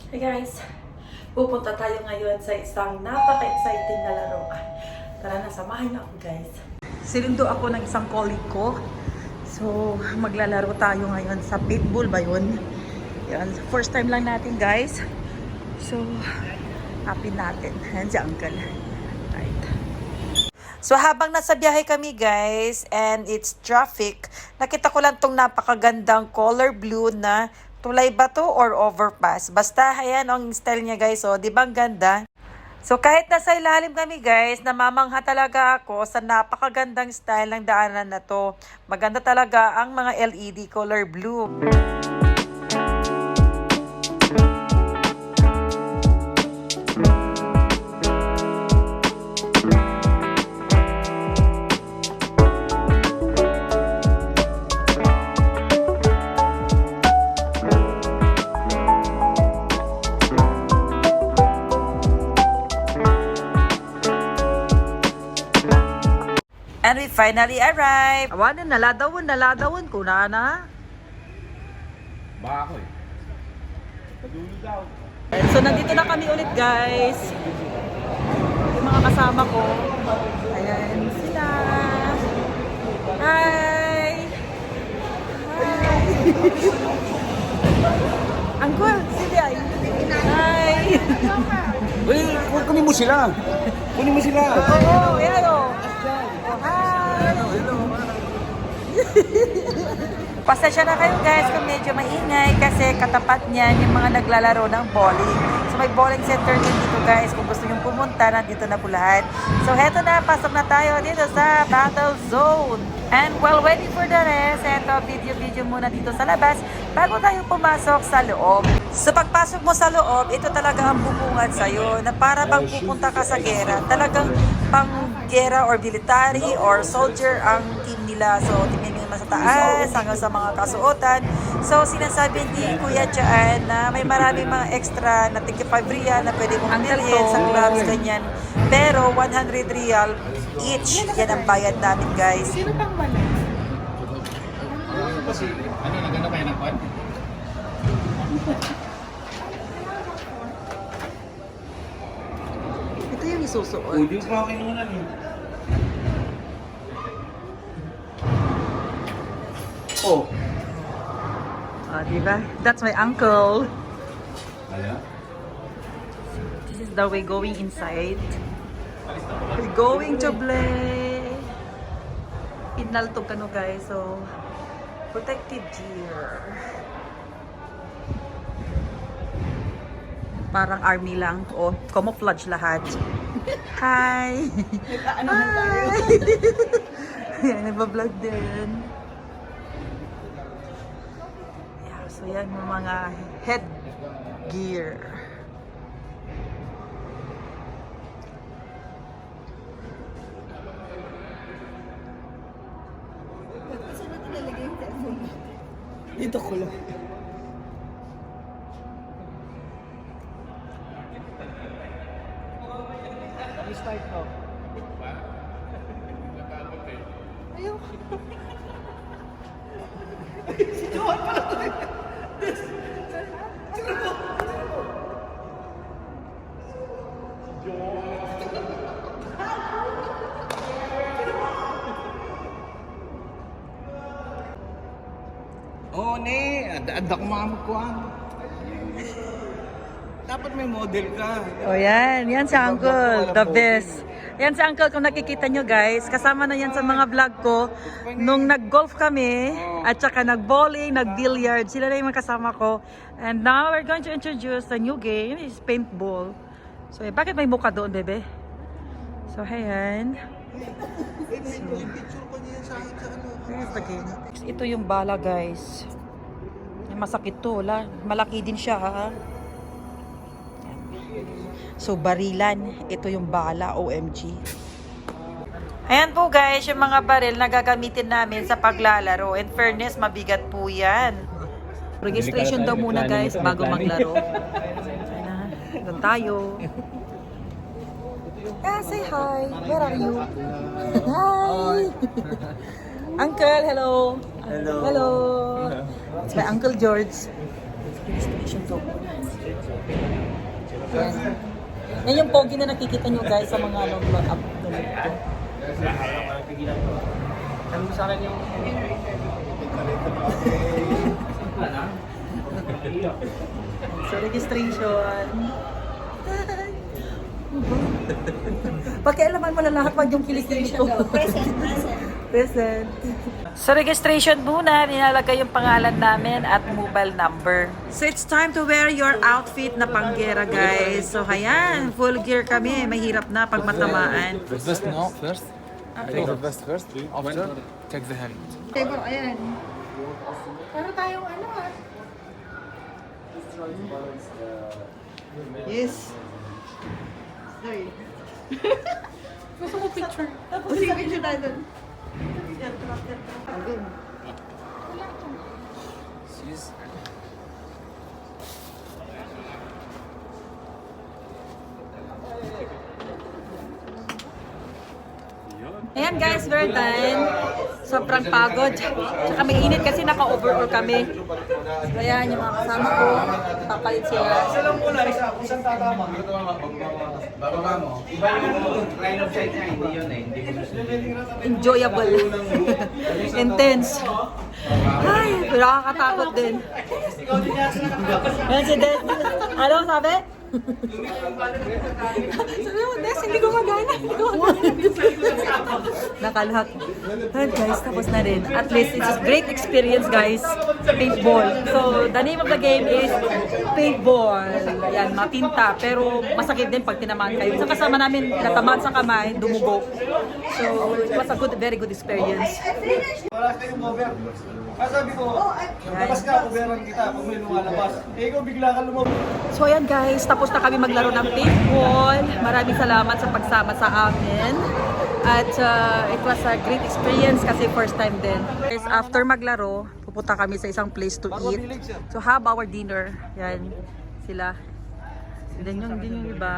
Hey guys, pupunta tayo ngayon sa isang napaka-exciting na laruan. Tara na, samahan niyo ako guys. Silindo ako ng isang colleague ko. So, maglalaro tayo ngayon sa pitbull ba yun? Yan, first time lang natin guys. So, happy natin. Yan si Uncle. Right. So, habang nasa biyahe kami guys, and it's traffic, nakita ko lang tong napakagandang color blue na tulay ba to or overpass? Basta, ayan ang style niya guys. So, di ba ang ganda? So, kahit nasa ilalim kami guys, namamangha talaga ako sa napakagandang style ng daanan na to. Maganda talaga ang mga LED color blue. And we finally arrived. Awanin, naladawon ko na. Baka ako eh. Padulo daw. So, nandito na kami ulit guys. Yung mga kasama ko. Ayan sila. Hi! Hi! Uncle, sili ay. Hi! Uy, kunin mo sila. Kunin mo sila. Oo, yan o. Hi! Pasensya na kayo guys kung medyo maingay kasi katapat niyan yung mga naglalaro ng bowling. So may bowling center din dito guys. Kung gusto nyong pumunta, nandito na po lahat. So heto na, pasok na tayo dito sa Battle Zone. And while waiting for the rest, eto video muna dito sa labas bago tayo pumasok sa loob. So pagpasok mo sa loob, ito talaga ang bubungad sa'yo na para bang pupunta ka sa gera. Talagang pang gera or military or soldier ang team nila. So tingnan nyo naman sa taas hanggang sa mga kasuotan. So sinasabi ni Kuya Chaan na may maraming mga extra na tig 5 real na pwede mong bilhin sa clubs, ganyan. Pero 100 real each, yan ang bayad namin guys. Ano, naganda kayo ng kwan? Ito yung isusuot. Uy, yung pa kinunan eh. Oh. Diba? That's my uncle. Kaya? This is the way going inside. We're going to play. Pinaltog ka no guys. So, protective gear. Parang army lang. O, camouflage lahat. Hi! Hi! Yan, nagbablog din. Yeah, so yan yung mga headgear. Dito ko lang. Start ko. Ayaw. Si Johan pala to eh. Oo, ne. Anda ko mga magkuhan. Dapat may model ka. O yan, yan si Uncle, the best. Yan si Uncle, kung nakikita nyo guys, kasama na yan sa mga vlog ko. Nung nag-golf kami, at saka nag-bowling, nag-billiard, sila na yung mga kasama ko. And now, we're going to introduce a new game, is paintball. So, bakit may mukha doon, bebe? So, ayan. So, here's the game. Ito yung bala guys. Masakit to, malaki din siya ha. So, barilan. Ito yung bala, OMG. Ayan po guys, yung mga baril na gagamitin namin sa paglalaro. In fairness, mabigat po yan. Registration daw muna guys, bago maglaro. Ayan, doon tayo. Say hi. Where are you? Hi. Uncle, hello. Hello. Hello. It's my Uncle George. Registration daw po. Yan. Yan yung pogi na nakikita nyo guys sa mga vlog up ganito. Sabi mo sa akin yung... So, registration. Pakialaman mo na lahat wag yung kilikili ko. Present. Sa registration muna, nilalagay yung pangalan namin at mobile number. So it's time to wear your outfit na panggera guys. So ayan, full gear kami. Mahirap na pag matamaan. The vest no first. Take the vest first. After take the helmet. Table, ayan. Para tayong ano ah. Yes. Sorry. Gusto mo picture? Tapos sa picture tayo dun. Ayan guys, we're done. Sobrang pagod. Tsaka may init kasi naka-overall kami. So ayan, yung mga kasama ko, papalit sila. Isa lang muna, isa. Kung saan tatama. Bababa mo. Iba yung line of sight niya. Hindi yun eh. Hindi ko Enjoyable. Intense. Ay, nakakatakot din. Ayan si Des. Ano sabi? Sabi mo, Des, hindi ko magana. Nakalhak. Ayan guys, tapos na rin. At least, it's a great experience guys. Paintball. So, the name of the game is paintball. Ayan, mapinta. Pero masakit din pag tinamaan kayo. Sa kasama namin, natamaan sa kamay, dumugo. So, it was a good, very good experience. Wala kayong cover. Sabi ko, labas ka, coveran kita pag may lumalabas. Eh, ikaw bigla ka lumabas. So ayan guys, tapos na kami maglaro ng paintball. Maraming salamat sa pagsama sa amin. At it was a great experience kasi first time din. Guys, after maglaro, pupunta kami sa isang place to eat. So have our dinner. Yan, sila. Din yung iba.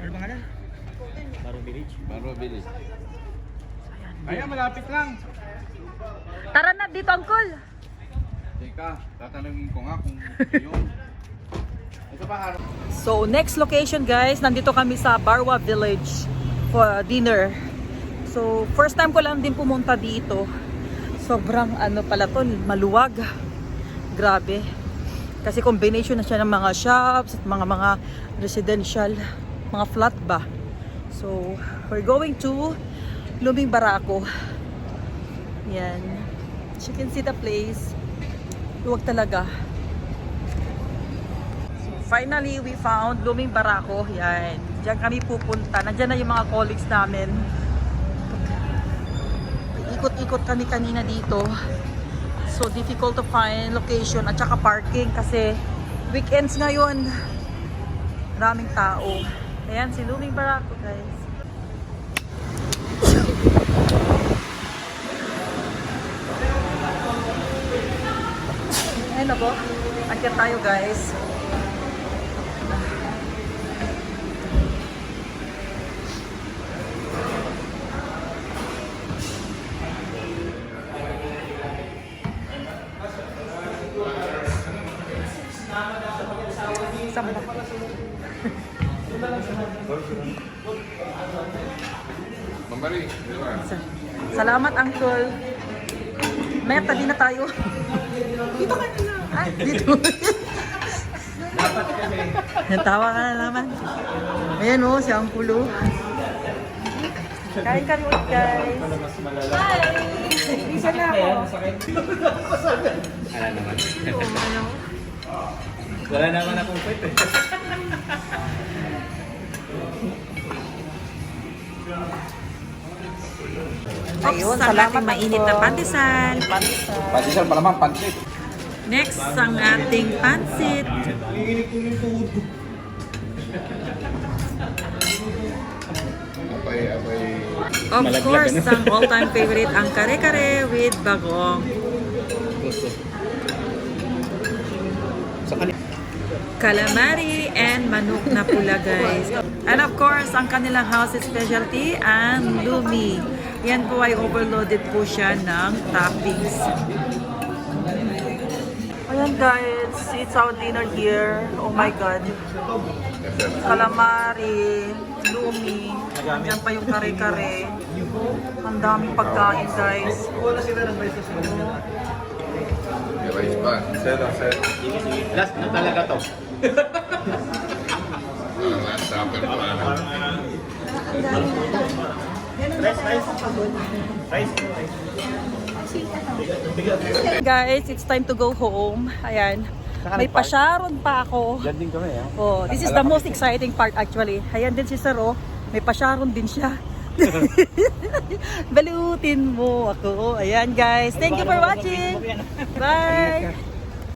Yan. Baro Village. Ayan, malapit lang. Tara na dito, Uncle! Teka, tatanungin ko nga kung yun. Ito pa araw. So next location guys, nandito kami sa Barwa Village for dinner. So first time ko lang din pumunta dito. Sobrang ano pala to, maluwag. Grabe. Kasi combination na siya ng mga shops at mga residential, mga flat ba. So we're going to Luming Barako. Yan. As you can see the place. Luwag talaga. Finally, we found Luming Barako. Yan. Diyan kami pupunta. Nandiyan na yung mga colleagues namin. Ikot-ikot kami kanina dito. So, difficult to find location at saka parking kasi weekends ngayon. Maraming tao. Ayan, si Luming Barako, guys. Ayun na po. Akyat tayo, guys. Samba. Mambari. Salamat, Uncle. Meta, di na tayo. Dito ka na. Ah, dito. Dapat kasi. Natawa ka na naman. Ayan o, si Uncle. Kain kami ulit, guys. Hi! Isa na ako. Wala naman. Ano? Wala naman akong kwet eh. Ayun, salamat mainit na pandesal. Pandesal pa naman, pansit. Next, ang ating pansit. Of course, ang all-time favorite, ang kare-kare with bagong. Calamari and manok na pula, guys. And of course, ang kanilang house specialty, ang lumi. Yan po ay overloaded po siya ng toppings. Ayan guys, it's our dinner here. Oh my God. Calamari, lumi, yan pa yung kare-kare. Ang daming pagkain guys. Wala sila ng rice sa kanila. Last na talaga to. Guys, it's time to go home. Ayan. May pasyaron pa ako. Diyan din kami, ha? Oh, this is the most exciting part actually. Ayan din si Sir, oh. May pasyaron din siya. Balutin mo ako. Ayan guys. Thank you for watching. Bye.